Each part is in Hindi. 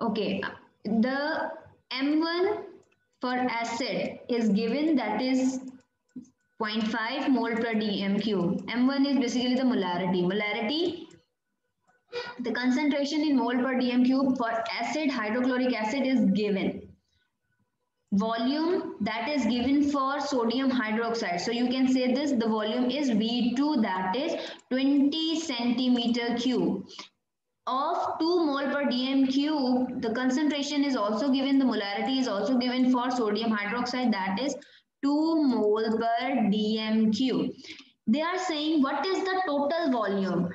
Okay, the M1 for acid is given, that is 0.5 mole per dm cube. M1 is basically the molarity. Molarity, the concentration in mole per dm cube for acid, hydrochloric acid is given. Volume, that is given for sodium hydroxide. So you can say this, the volume is V2, that is 20 centimeter cube. Of 2 mole per dm cube, the concentration is also given, the molarity is also given for sodium hydroxide, that is 2 mole per dm cube. They are saying what is the total volume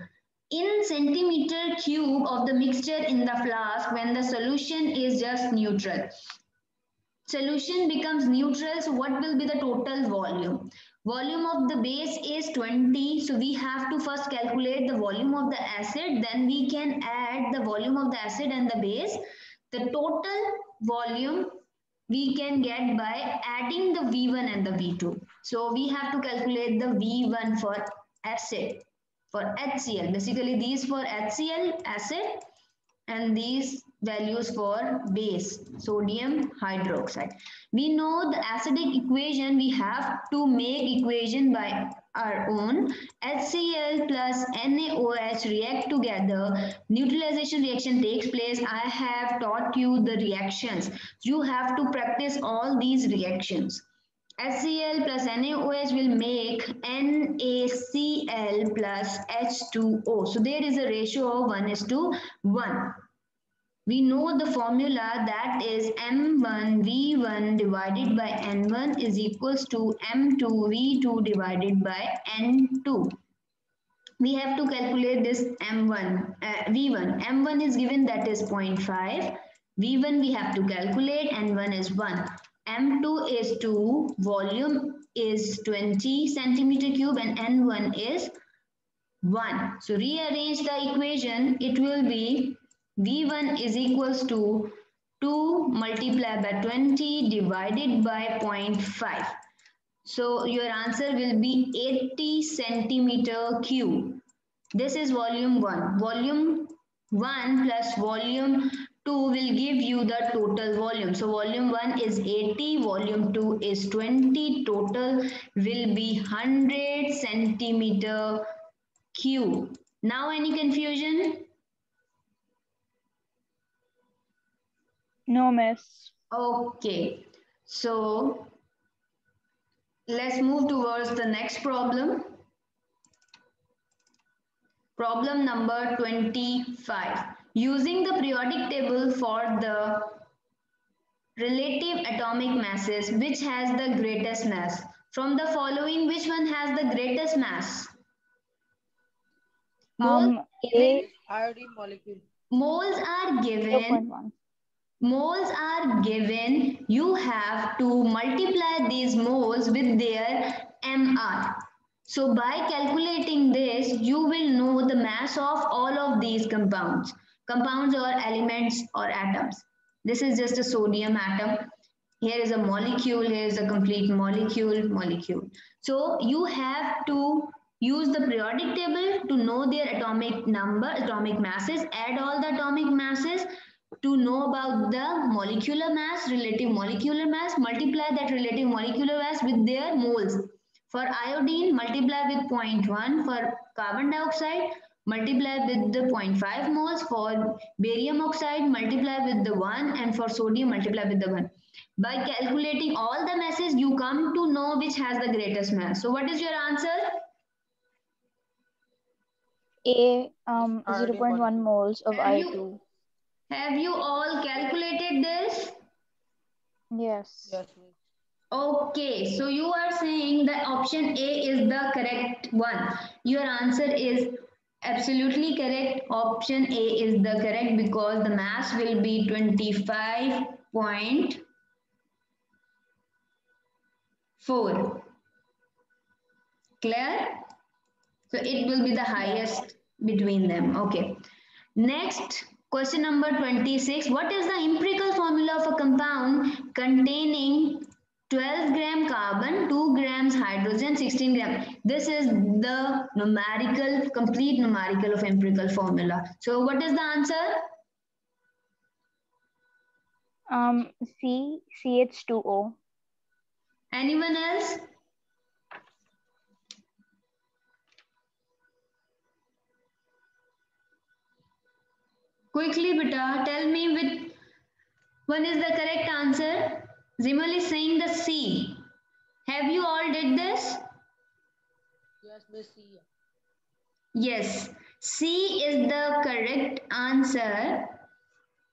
in centimeter cube of the mixture in the flask when the solution is just neutral. Solution becomes neutral, so what will be the total volume? Volume of the base is 20, so we have to first calculate the volume of the acid, then we can add the volume of the acid and the base. The total volume we can get by adding the V1 and the V2. So we have to calculate the V1 for acid, for HCl. Basically these for HCl, acid, and these values for base, sodium hydroxide. We know the acidic equation, we have to make equation by our own. HCl plus NaOH react together, neutralization reaction takes place. I have taught you the reactions. You have to practice all these reactions. HCl plus NaOH will make NaCl plus H2O. So there is a ratio of 1:1. We know the formula, that is M1V1 divided by N1 is equals to M2V2 divided by N2. We have to calculate this V1. M1 is given, that is 0.5. V1 we have to calculate, N1 is 1. M2 is 2, volume is 20 centimeter cube, and N1 is 1. So rearrange the equation, it will be V1 is equals to 2 multiplied by 20 divided by 0.5. So your answer will be 80 centimeter cube. This is volume 1. Volume 1 plus volume 2 will give you the total volume. So volume 1 is 80, volume 2 is 20. Total will be 100 centimeter cube. Now any confusion? No, miss. Okay, so let's move towards the next problem. Problem number 25. Using the periodic table for the relative atomic masses, which has the greatest mass? From the following, which one has the greatest mass? Iodine molecule. Moles are given. 0.1. Moles are given. You have to multiply these moles with their MR. So by calculating this, you will know the mass of all of these compounds. Compounds or elements or atoms. This is just a sodium atom. Here is a molecule. Here is a complete molecule. So you have to use the periodic table to know their atomic number, atomic masses, add all the atomic masses to know about the molecular mass, relative molecular mass, multiply that relative molecular mass with their moles. For iodine, multiply with 0.1. For carbon dioxide, multiply with the 0.5 moles. For barium oxide, multiply with the 1. And for sodium, multiply with the 1. By calculating all the masses, you come to know which has the greatest mass. So what is your answer? A 0.1 moles of I2. Have you all calculated this? Yes. Yes. Okay, so you are saying that option A is the correct one. Your answer is absolutely correct. Option A is the correct because the mass will be 25.4. Clear? So it will be the highest between them. Okay. Next, question number 26. What is the empirical formula of a compound containing 12 gram carbon, 2 grams hydrogen, 16 gram? This is the numerical, complete numerical of empirical formula. So what is the answer? CH2O. Anyone else? Quickly, beta, tell me which one is the correct answer. Zimal is saying the C. Have you all did this? Yes, Miss C. Yes, C is the correct answer.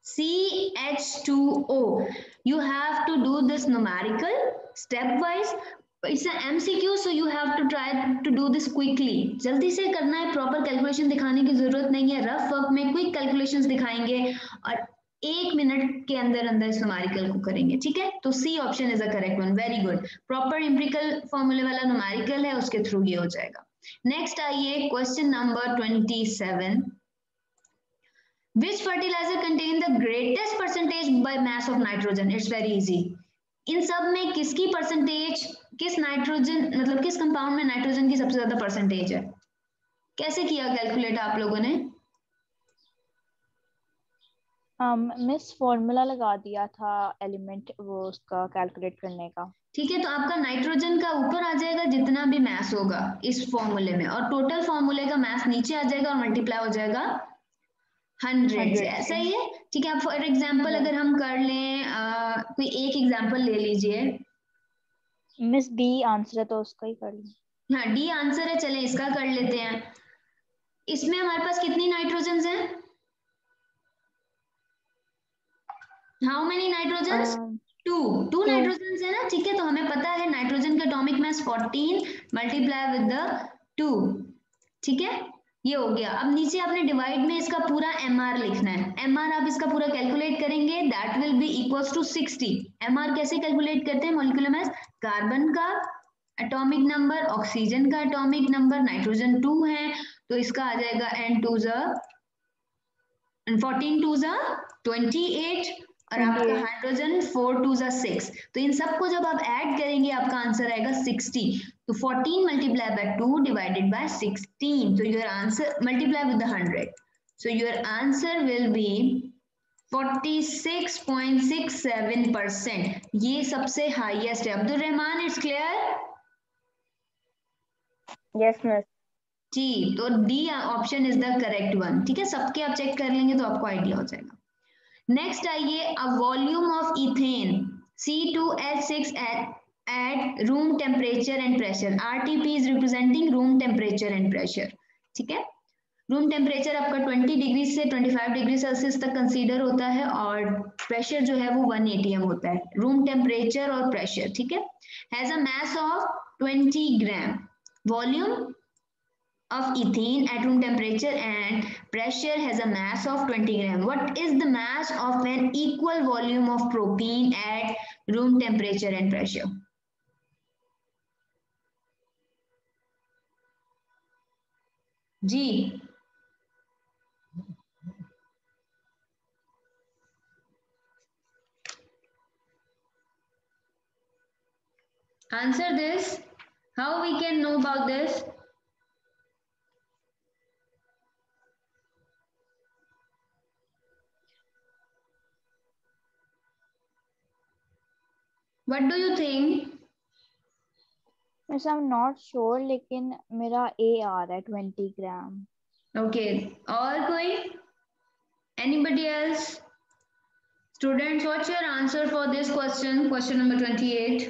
CH2O. You have to do this numerical stepwise. It's an MCQ, so you have to try to do this quickly. जल्दी से करना है, प्रॉपर कैलकुलेशन दिखाने की जरूरत नहीं है. रफ वर्क में क्विक कैलकुलेशंस दिखाएंगे और 1 मिनट के अंदर अंदर इस न्यूमेरिकल को करेंगे. ठीक है, तो C option is the correct one. Very good. Proper empirical फॉर्मूले वाला न्यूमेरिकल है, उसके थ्रू ये हो जाएगा. नेक्स्ट आइए question number 27. Which fertilizer contain the greatest percentage by mass of nitrogen? It's very easy. इन सब में किसकी परसेंटेज, किस नाइट्रोजन मतलब किस कंपाउंड में नाइट्रोजन की सबसे ज्यादा परसेंटेज है? कैसे किया कैलकुलेट आप लोगों ने? मिस फॉर्मूला लगा दिया था एलिमेंट वो उसका कैलकुलेट करने का. ठीक है, तो आपका नाइट्रोजन का ऊपर आ जाएगा जितना भी मैस होगा इस फॉर्मूले में, और टोटल फॉर्मूले का मैस नीचे आ जाएगा और मल्टीप्लाई हो जाएगा 100 से. ऐसा ही है. ठीक है, फॉर एग्जांपल अगर हम कर लें कोई एक एग्जांपल ले लीजिए. मिस डी आंसर है तो उसका ही कर लीजिए. हाँ, डी आंसर है, चले इसका कर लेते हैं. इसमें हमारे पास कितनी नाइट्रोजन हैं? How many nitrogen? Two nitrogen है ना. ठीक है, तो हमें पता है नाइट्रोजन का atomic mass 14 multiply with the 2. ठीक है, ये हो गया. अब नीचे आपने डिवाइड में इसका पूरा mr लिखना है. mr आप इसका पूरा कैलकुलेट करेंगे, that will be equals to 60. mr कैसे कैलकुलेट करते हैं? मॉलिक्यूलर मास, कार्बन का एटॉमिक नंबर, ऑक्सीजन का एटॉमिक नंबर, नाइट्रोजन 2 है तो इसका आ जाएगा n 28 और आपका हाइड्रोजन 4 6. तो इन सबको जब आप ऐड करेंगे आपका आंसर आएगा 60. तो 14 मल्टीप्लाई बाय 2 डिवाइडेड बाय 16. तो your answer multiply with 100. So your answer will be 46.67%. ये सबसे हाईएस्ट है. Abdul Rahman, it's clear? Yes miss. जी, तो D option is the correct one. ठीक है, सबके आप चेक कर लेंगे तो आपको आइडिया हो जाएगा. नेक्स्ट आइए, a volume of ethane C2H6 at room temperature and pressure. RTP is representing room temperature and pressure. ठीक है, रूम टेम्परेचर आपका 20 डिग्री से 25 डिग्री सेल्सियस तक कंसीडर होता है और प्रेशर जो है वो 1 atm होता है. रूम टेम्परेचर और प्रेशर. ठीक है, has a mass of 20 gram. Volume of ethene at room temperature and pressure has a mass of 20 gram. What is the mass of an equal volume of propene at room temperature and pressure? जी, answer this. How we can know about this? What do you think? Miss I am not sure लेकिन मेरा ए आ रहा है 20 ग्राम. ओके, और कोई? Anybody else? Students, what's your answer for this question? Question number 28.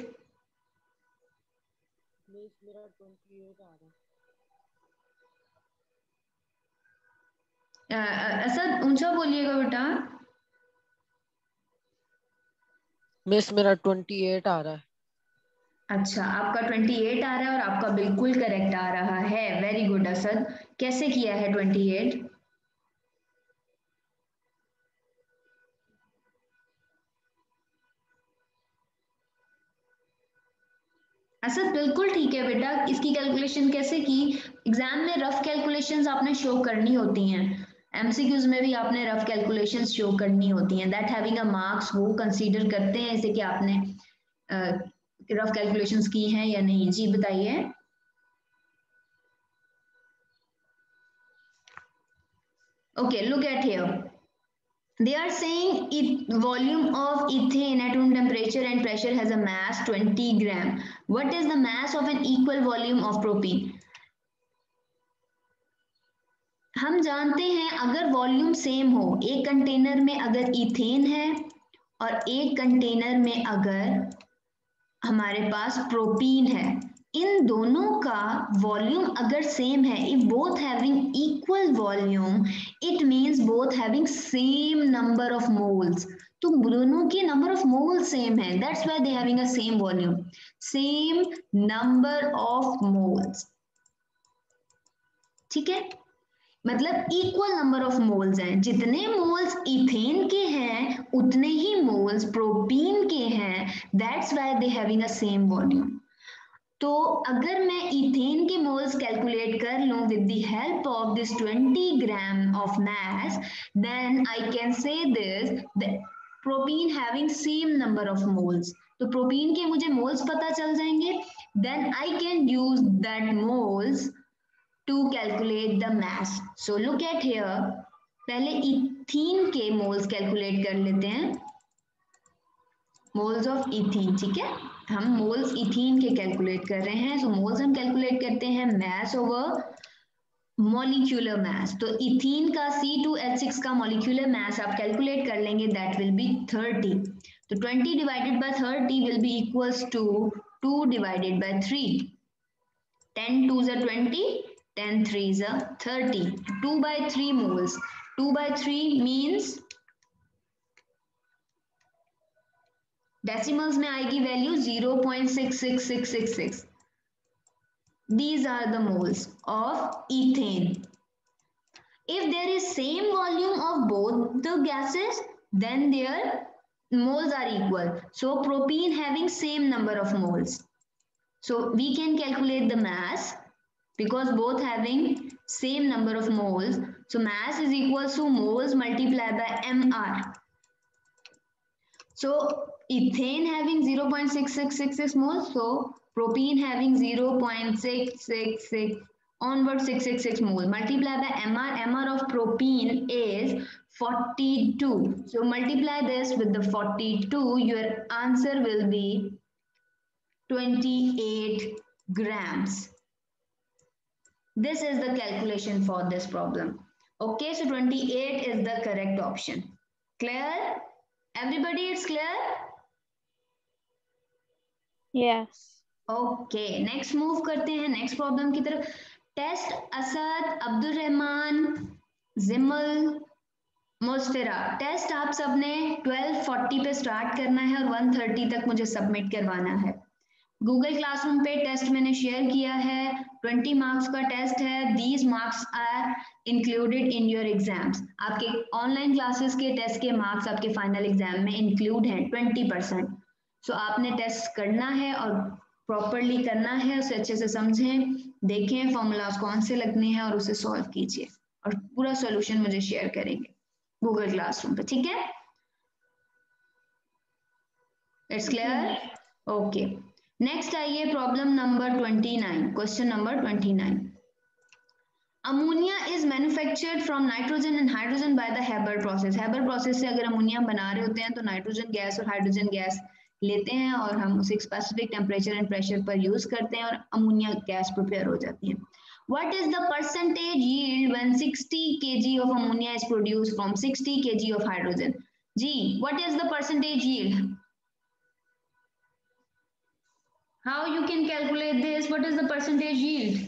Miss मेरा 28 आ रहा है. असद, ऊंचा बोलिएगा बेटा. मिस मेरा 28 आ रहा है. अच्छा, आपका 28 आ रहा है और आपका बिल्कुल करेक्ट आ रहा है. Very good Asad. कैसे किया है 28? असद बिल्कुल ठीक है बेटा. इसकी कैलकुलेशन कैसे की? एग्जाम में रफ कैलकुलेशंस आपने शो करनी होती हैं. एमसीक्यूज में भी आपने रफ कैलकुलेशंस शो करनी होती हैं. दैट हैविंग अ मार्क्स वो कंसीडर करते हैं इसे कि आपने रफ कैलकुलेशंस की हैं या नहीं. जी बताइए. Okay, look at here. They are saying volume of ethane at room temperature and pressure has a mass 20 gram. What is the mass of an equal volume of propene? हम जानते हैं अगर वॉल्यूम सेम हो, एक कंटेनर में अगर इथेन है और एक कंटेनर में अगर हमारे पास प्रोपीन है, इन दोनों का वॉल्यूम अगर सेम है, if both having equal volume, it means both having same number of moles. तो दोनों के नंबर ऑफ मोल सेम है, that's why they having a same volume, same number of moles. ठीक है, मतलब इक्वल नंबर ऑफ मोल्स हैं. जितने मोल्स इथेन के हैं उतने ही मोल्स प्रोपीन के हैं, that's why they having a same volume. तो अगर मैं इथेन के मोल्स कैलकुलेट कर लूं with the help of this 20 gram of mass, then I can say this propene having same number of moles. तो प्रोपीन के मुझे मोल्स पता चल जाएंगे, then I can use that moles to calculate the mass. So look at here, पहले इथीन के मोल्स कैलकुलेट कर लेते हैं, मोल्स ऑफ इथीन. ठीक है, हम मोल्स इथीन के कैलकुलेट कर रहे हैं. सो मोल्स हम कैलकुलेट करते हैं मैस ओवर मॉलिक्यूलर मास. तो इथीन का C2H6 का मॉलिक्यूलर मास आप कैलकुलेट कर लेंगे, दैट विल बी 30. तो 20 divided by 30 will be equals to 2 divided by 3. 10 2s are 20, 10 3s are 30. 2 by 3 moles. 2 by 3 means decimals में आएगी value 0.66666. These are the moles of ethane. If there is same volume of both the gases, then their moles are equal. So propene having same number of moles. So we can calculate the mass because both having same number of moles. So mass is equals to moles multiplied by mR. So ethane having 0.6666 moles, so propene having 0.666 onward 666 moles multiplied by mR. mR of propene is 42. So multiply this with the 42, your answer will be 28 grams. This is the calculation for this problem. Okay, so 28 is the correct option. Clear? Everybody, it's clear? Yes. Okay, next move करते हैं next problem की तरफ. टेस्ट असद, अब्दुल रहमान, जिमल, मोस्फेरा. टेस्ट आप सबने 12:40 पे स्टार्ट करना है और 1:30 तक मुझे सबमिट करवाना है. गूगल क्लासरूम पे टेस्ट मैंने शेयर किया है, 20 मार्क्स का टेस्ट है. These marks are included in your exams. आपके ऑनलाइन क्लासेस के टेस्ट के मार्क्स आपके फाइनल एग्जाम में इंक्लूड हैं 20%. सो आपने टेस्ट करना है और प्रॉपरली करना है, उसे अच्छे से समझें, देखें फॉर्मूलाज कौन से लगने हैं और उसे सॉल्व कीजिए और पूरा सॉल्यूशन मुझे शेयर करेंगे गूगल क्लासरूम पे. ठीक है, इट्स क्लियर? ओके, नेक्स्ट आइए problem number 29. Question number 29. Ammonia is manufactured from nitrogen and hydrogen by the Haber process. Haber process से अगर अमोनिया बना रहे होते हैं तो नाइट्रोजन गैस और हाइड्रोजन गैस लेते हैं और हम उसे एक स्पेसिफिक टेम्परेचर एंड प्रेशर पर यूज करते हैं और अमोनिया गैस प्रिपेयर हो जाती है. What is the percentage yield when 60 kg of ammonia is produced from 60 kg of hydrogen? G, what is the percentage yield? How you can calculate this? What is the percentage yield?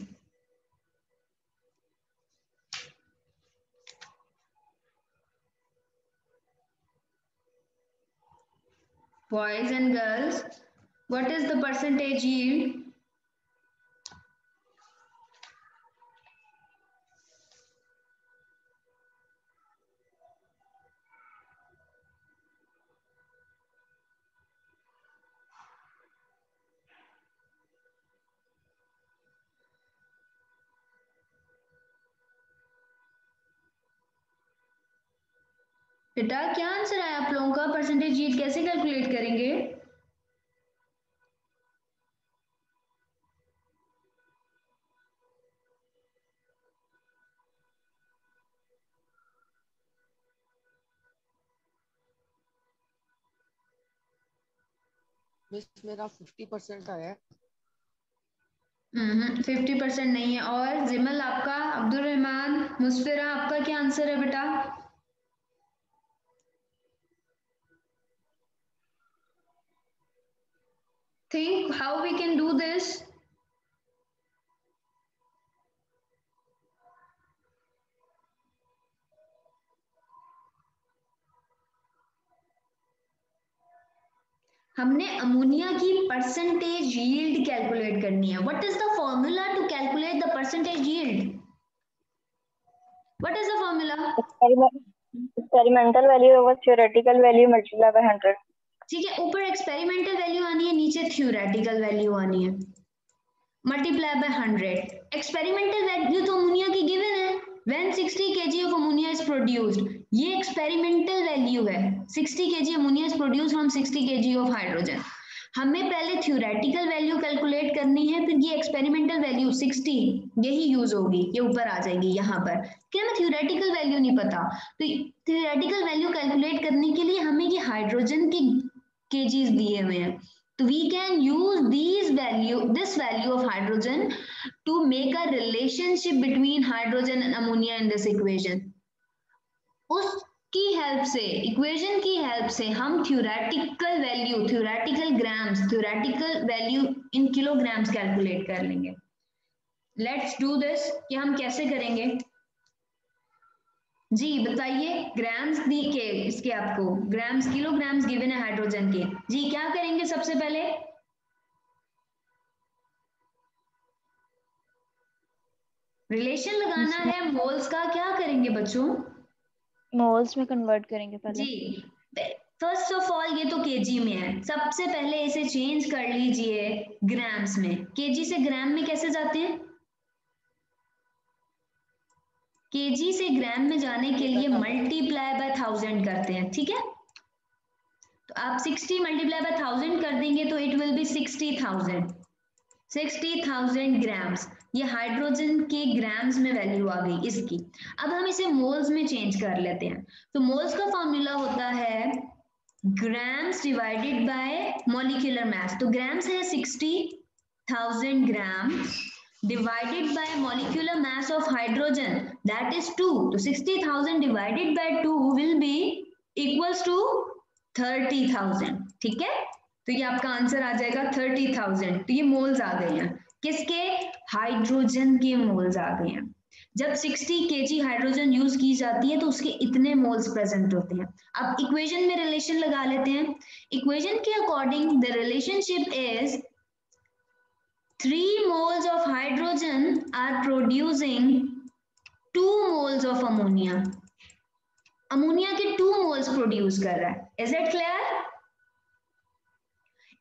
Boys and girls, what is the percentage yield? बेटा क्या आंसर है आप लोगों का? परसेंटेज यील्ड कैसे कैलकुलेट करेंगे? मिस मेरा 50% आया है। 50% नहीं है। और जिमल आपका, अब्दुल रहमान, मुस्फिरा आपका क्या आंसर है बेटा? Think how we can do this. हमने अमोनिया की परसेंटेज यील्ड कैलकुलेट करनी है। What is the formula to calculate the percentage yield? What is the formula? Experimental value over theoretical value multiply by 100। ठीक है, ऊपर एक्सपेरिमेंटल वैल्यू आनी है, नीचे थ्योरेटिकल वैल्यू आनी है, मल्टीप्लाई बाय 100। एक्सपेरिमेंटल वैल्यू तो अमोनिया की गिवन है, when 60 kg of ammonia is produced, ये एक्सपेरिमेंटल वैल्यू है। 60 kg ammonia is produced from 60 kg of hydrogen. हमें पहले थ्योरेटिकल वैल्यू कैलकुलेट करनी है, फिर ये एक्सपेरिमेंटल वैल्यू 60 यही यूज होगी, ये ऊपर आ जाएगी यहाँ पर। क्या हमें थ्योरेटिकल वैल्यू नहीं पता, तो थ्योरेटिकल वैल्यू कैलकुलेट करने के लिए हमें ये हाइड्रोजन के केजीज दिए हुए हैं, तो we can use this value of hydrogen to make a relationship between hydrogen and ammonia in this equation. उसकी हेल्प से, इक्वेशन की हेल्प से हम theoretical value, theoretical grams, theoretical value in kilograms calculate कर लेंगे। Let's do this. कि हम कैसे करेंगे जी, बताइए। ग्राम्स दी के इसके आपको ग्राम्स, किलोग्राम्स गिवन है हाइड्रोजन के। जी क्या करेंगे सबसे पहले? रिलेशन लगाना है मोल्स का, क्या करेंगे बच्चों? मोल्स में कन्वर्ट करेंगे पहले। जी, फर्स्ट ऑफ ऑल ये तो केजी में है, सबसे पहले इसे चेंज कर लीजिए ग्राम्स में। केजी से ग्राम में कैसे जाते हैं? केजी से ग्राम में जाने के लिए मल्टीप्लाई बाय 1000 करते हैं, ठीक है? तो आप 60 मल्टीप्लाई बाय 1000 कर देंगे तो इट विल बी 60,000 ग्राम्स। ये हाइड्रोजन के ग्राम्स में वैल्यू आ गई इसकी। अब हम इसे मोल्स में चेंज कर लेते हैं। तो मोल्स का फॉर्मूला होता है grams divided by molecular mass. तो ग्राम्स है 60,000 grams divided by molecular mass of hydrogen, that is 2. तो 60,000 divided by 2 will be equals to 30,000, ठीक है? तो ये आपका आंसर आ जाएगा 30,000। तो ये मोल्स आ गए हैं, किसके? हाइड्रोजन के मोल्स आ गए हैं। जब 60 kg हाइड्रोजन यूज की जाती है तो उसके इतने मोल्स प्रेजेंट होते हैं। अब इक्वेशन में रिलेशन लगा लेते हैं। इक्वेशन के according the relationship is 3 moles of hydrogen are producing 2 moles of ammonia. Ammonia के 2 moles produce कर रहा है। Is it clear?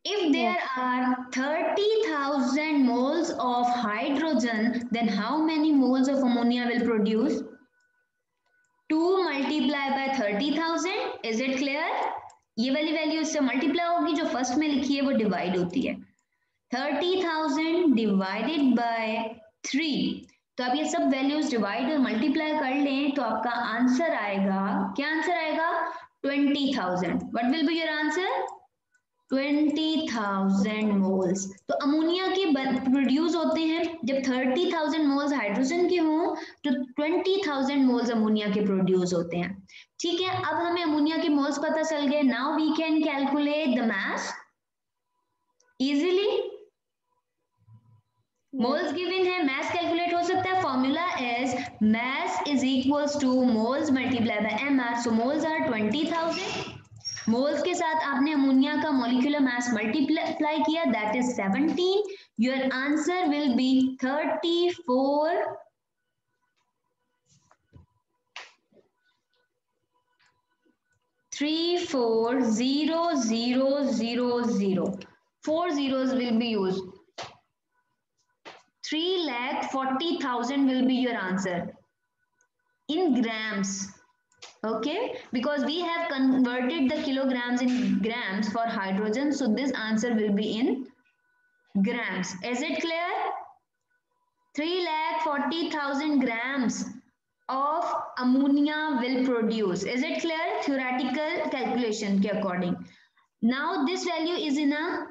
If there are 30,000 moles of hydrogen, then how many moles of ammonia will produce? 2 multiply by 30,000. Is it clear? ये वाली वैल्यू इससे मल्टीप्लाई होगी, जो फर्स्ट में लिखी है वो डिवाइड होती है। 30,000 डिवाइडेड बाय 3। तो आप ये सब वैल्यूज डिवाइड और मल्टीप्लाई कर लें तो आपका आंसर आएगा, क्या आंसर आएगा? 20,000। What will be your answer? 20,000 moles. तो अमोनिया के प्रोड्यूस होते हैं जब 30,000 मोल्स हाइड्रोजन के हों तो 20,000 मोल्स अमोनिया के प्रोड्यूस होते हैं, ठीक है? अब हमें अमोनिया के मोल्स पता चल गए। Now we can calculate the mass easily. Moles given है, मास कैलकुलेट हो सकता है। Formula is mass is equals to moles multiply by mr। So moles are 20,000। Moles के साथ आपने अमोनिया का मॉलिक्यूलर मास मल्टीप्लाई किया, that is 17। Your answer will be 34 340,000। 4 zeros will be used. 3,40,000 will be your answer in grams. Okay, because we have converted the kilograms in grams for hydrogen, so this answer will be in grams. Is it clear? 3,40,000 grams of ammonia will produce. Is it clear? Theoretical calculation के according. Now this value is in a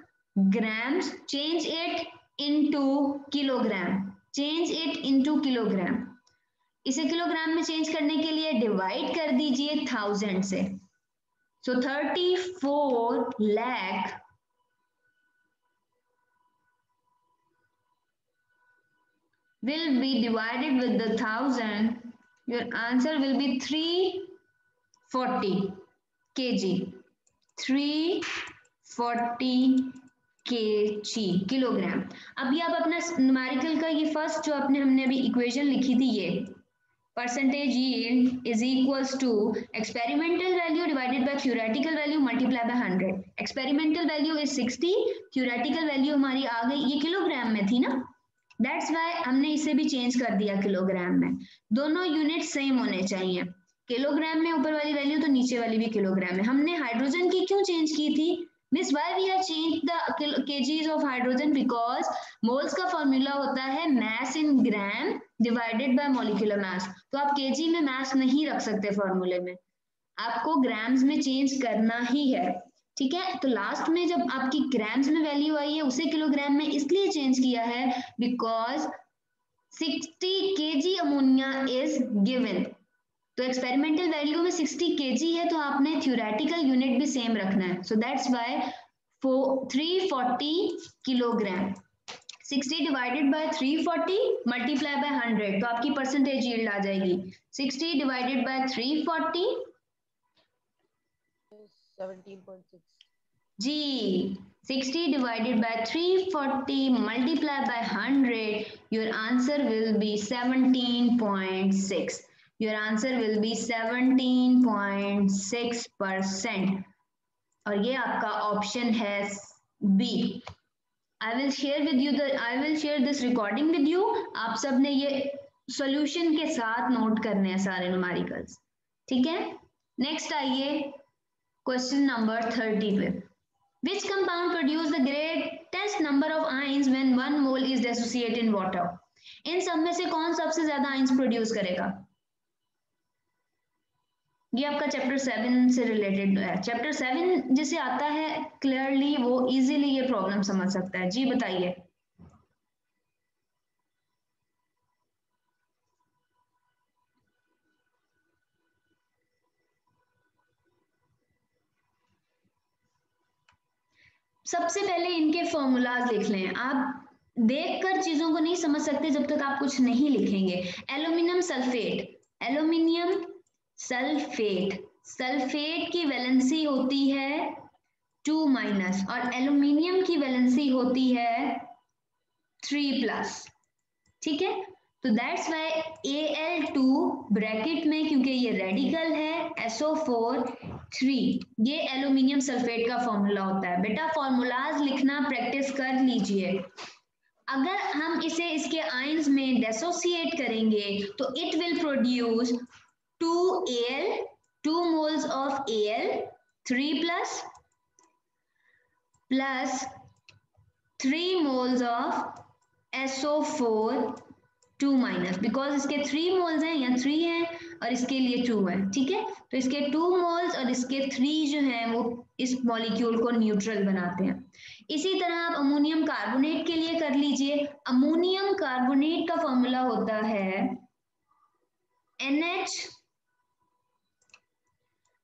grams, change it into kilogram, change it into kilogram. इसे किलोग्राम में चेंज करने के लिए डिवाइड कर दीजिए 1000 से. So 34 lakh will be divided with the 1000. Your answer will be 340 kg. 340 kg kilogram. अभी आप अपना न्यूमेरिकल का ये फर्स्ट जो आपने हमने अभी इक्वेशन लिखी थी, ये percentage yield is equals to experimental value divided by theoretical value multiplied by 100. experimental value is 60, theoretical value हमारी आ गई, ये किलोग्राम में थी ना, दैट्स वाई हमने इसे भी चेंज कर दिया किलोग्राम में. दोनों यूनिट सेम होने चाहिए, किलोग्राम में ऊपर वाली वैल्यू तो नीचे वाली भी किलोग्राम में. हमने हाइड्रोजन की क्यों चेंज की थी? Miss, why we have changed the kgs of hydrogen? Because moles का फॉर्मूला होता है mass in gram divided by molecular mass. तो आप kg में mass नहीं रख सकते फॉर्मूले में, आपको ग्राम्स में चेंज करना ही है. ठीक है, तो लास्ट में जब आपकी ग्राम्स में वैल्यू आई है उसे किलोग्राम में इसलिए चेंज किया है because 60 kg ammonia is given. तो एक्सपेरिमेंटल वैल्यू में 60 kg है, तो आपने थ्योरेटिकल यूनिट भी सेम रखना है. So that's why 340 kilogram. 60 divided by 340 multiply by 100, तो आपकी परसेंटेज यील्ड आ जाएगी 60 डिवाइडेड बाय 340 17.6 जी. 60 divided by 340 multiplied by 100, your answer will be 17.6. Your answer will be 17.6%. और ये आपका ऑप्शन है B. I will share this recording with you. आप सब ने ये सॉल्यूशन के साथ नोट करने हैं सारे न्यूमेरिकल्स. ठीक है, नेक्स्ट आइए क्वेश्चन नंबर 30 पे. Which compound produce the greatest number of ions when 1 mole is dissociated in water? इन सब में से कौन सबसे ज्यादा आयंस प्रोड्यूस करेगा? ये आपका चैप्टर 7 से रिलेटेड है. चैप्टर 7 जिसे आता है क्लियरली वो इजीली ये प्रॉब्लम समझ सकता है. जी बताइए. सबसे पहले इनके फॉर्मूलाज लिख लें. आप देखकर चीजों को नहीं समझ सकते जब तक आप कुछ नहीं लिखेंगे. एल्यूमिनियम सल्फेट की वैलेंसी होती है 2 माइनस और एल्यूमिनियम की वैलेंसी होती है 3 प्लस. ठीक है, तो दैट्स व्हाई Al2 ब्रैकेट में, क्योंकि ये रेडिकल है, SO4 3, ये एल्यूमिनियम सल्फेट का फॉर्मूला होता है. बेटा फॉर्मूलाज लिखना प्रैक्टिस कर लीजिए. अगर हम इसे इसके आयंस में डिसोसिएट करेंगे तो it will produce 2Al, 2 moles of Al 3 plus 3 moles of SO4 2 minus, because इसके 3 मोल्स हैं, यहाँ 3 है और इसके लिए 2 है. ठीक है, तो इसके 2 मोल्स और इसके 3 जो हैं वो इस मॉलिक्यूल को न्यूट्रल बनाते हैं. इसी तरह आप अमोनियम कार्बोनेट के लिए कर लीजिए. अमोनियम कार्बोनेट का फॉर्मूला होता है NH.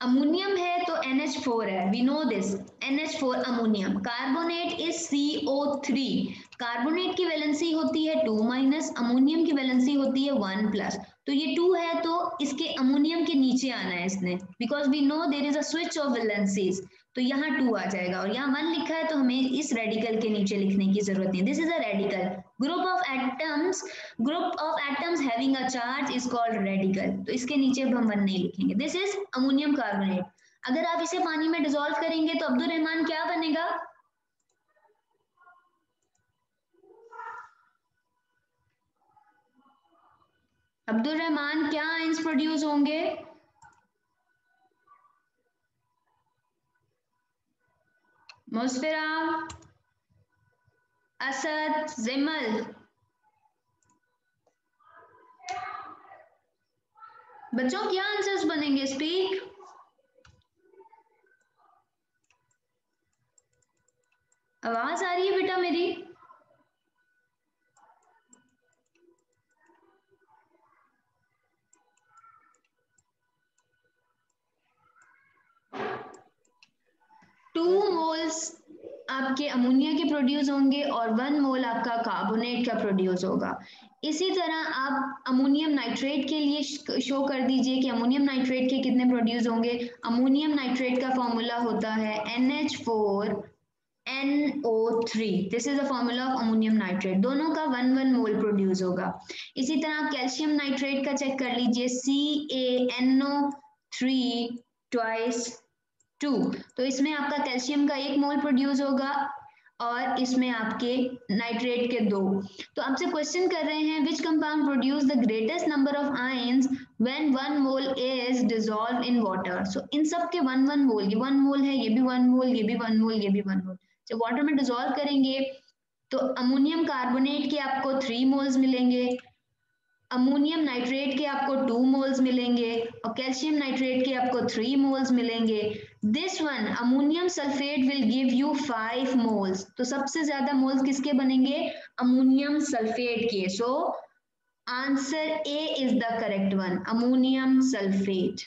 अमोनियम है तो NH4 है, we know this. NH4 ammonium. Carbonate is CO3. Carbonate की वैलेंसी होती है 2 माइनस, अमोनियम की वैलेंसी होती है 1 प्लस. तो ये 2 है तो इसके अमोनियम के नीचे आना है इसने, because we know there is a switch of valencies. तो यहाँ 2 आ जाएगा और यहाँ 1 लिखा है तो हमें इस रेडिकल के नीचे लिखने की जरूरत नहीं. This is a radical. Group of atoms having a charge is called radical. तो इसके नीचे अब हम 1 नहीं लिखेंगे. This is ammonium carbonate. अगर आप इसे पानी में डिसॉल्व करेंगे तो अब्दुल रहमान क्या बनेगा? अब्दुल रहमान क्या आयंस प्रोड्यूस होंगे? मुस्फिरा, असद, जिमल. बच्चों क्या आंसर्स बनेंगे? स्पीक. आवाज आ रही है बेटा मेरी? टू मोल्स आपके अमोनिया के प्रोड्यूस होंगे और 1 मोल आपका कार्बोनेट का प्रोड्यूस होगा। इसी तरह आप अमोनियम नाइट्रेट के लिए शो कर दीजिए कि अमोनियम नाइट्रेट के कितने प्रोड्यूस होंगे। अमोनियम नाइट्रेट का फॉर्मूला होता है NH4NO3। This is the formula of ammonium nitrate. दोनों का 1 मोल प्रोड्यूस होगा। इसी तरह आप कैल्शियम नाइट्रेट का चेक कर लीजिए, CaNO3 ट्वाइस 2। तो इसमें आपका कैल्शियम का 1 मोल प्रोड्यूस होगा और इसमें आपके नाइट्रेट के 2। तो आपसे क्वेश्चन कर रहे हैं which compound produce the greatest number of ions when 1 mole is dissolve in water. So in सब के 1 मोल, ये 1 मोल है, ये भी 1 मोल, ये भी 1 मोल, ये भी 1 मोल। जब वाटर में डिसॉल्व करेंगे तो अमोनियम कार्बोनेट के आपको 3 मोल्स मिलेंगे, अमोनियम नाइट्रेट के आपको 2 मोल्स मिलेंगे और कैल्शियम नाइट्रेट के आपको 3 मोल्स मिलेंगे। This one ammonium sulphate will give you 5 moles. तो सबसे ज्यादा मोल्स किसके बनेंगे? अमोनियम सल्फेट के। So answer A is the correct one, ammonium sulphate.